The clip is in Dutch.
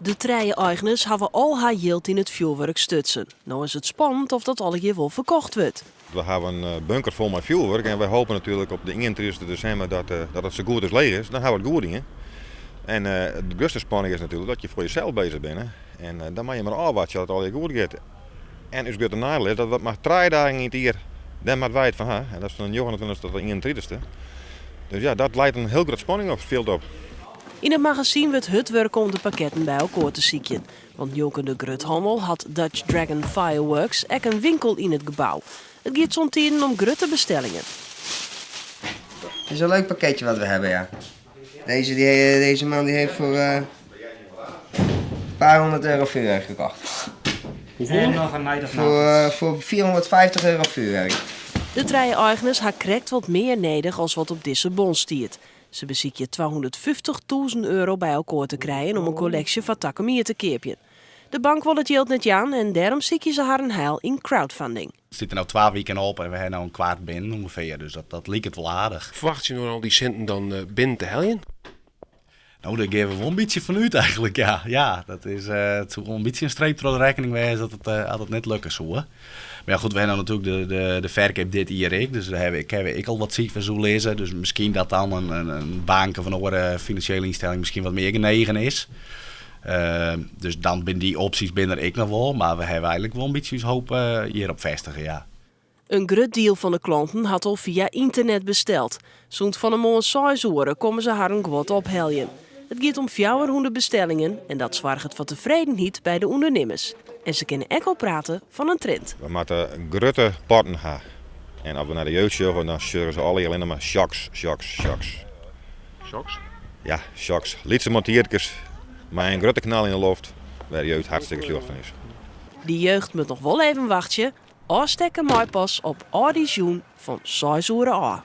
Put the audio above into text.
De trije-eigeners hebben al haar yield in het vuurwerk stutsen. Nou is het spannend of dat alle wel verkocht wordt. We hebben een bunker vol met vuurwerk en wij hopen natuurlijk op de 31 december dat het zo goed als leeg is. Dan houden we het goed in. En de grootste spanning is natuurlijk dat je voor jezelf bezig bent. En dan moet je maar afwachten dat het al goed gaat. En het grote nadeel is dat we maar 3 dagen niet hier, dan moet wij het van hebben. En dat is van de 29 tot de 31. Dus ja, dat leidt een heel grote spanning op het veld op. In het magazine wordt het werk om de pakketten bij elkaar te zieken. Want Joke de Gruthandel had Dutch Dragon Fireworks ook een winkel in het gebouw. Het gaat soms tijden om grote bestellingen. Het is een leuk pakketje wat we hebben, ja. Deze man die heeft voor een paar €100 vuurwerk gekocht. En nog een night Voor €450 vuurwerk. De trije-eigeners hebben correct wat meer nodig als wat op deze bon stiert. Ze bezieken €250.000 bij elkaar te krijgen om een collectie van takken te keerpjen. De bank wil het geld net aan en daarom zieken ze haar een heil in crowdfunding. Het zit er nou 12 weken op en we hebben nou een kwart binnen ongeveer, dus dat leek het wel aardig. Verwacht je nou al die centen dan binnen te heljen? Nou, daar geven we wel een beetje vanuit eigenlijk, ja. Ja, dat is het zou wel een beetje een streep door de rekening wezen dat het altijd net lukken zo. Maar ja, goed, we hebben natuurlijk de verkoop dit jaar ook, dus daar heb ik al wat cijfers zo lezen. Dus misschien dat dan een bank of een andere financiële instelling misschien wat meer genegen is. Dus dan ben die opties binnen ik nog wel, maar we hebben eigenlijk wel een beetje hoop hierop vestigen, ja. Een groot deel van de klanten had al via internet besteld. Zo'n van een mooie 6 uur komen ze haar een gwot opheljen. Het gaat om 400 bestellingen en dat zorgt voor tevredenheid bij de ondernemers. En ze kunnen ook al praten van een trend. We moeten grote potten hebben. En als we naar de jeugd zorgen, dan zorgen ze alle alleen maar shocks. Shocks? Ja, shocks. Lietse montiertjes met een grote knal in de lucht, waar de jeugd hartstikke zucht van is. Die jeugd moet nog wel even wachten. Afstekken mooi pas op Audi Joen van 6 uur aan.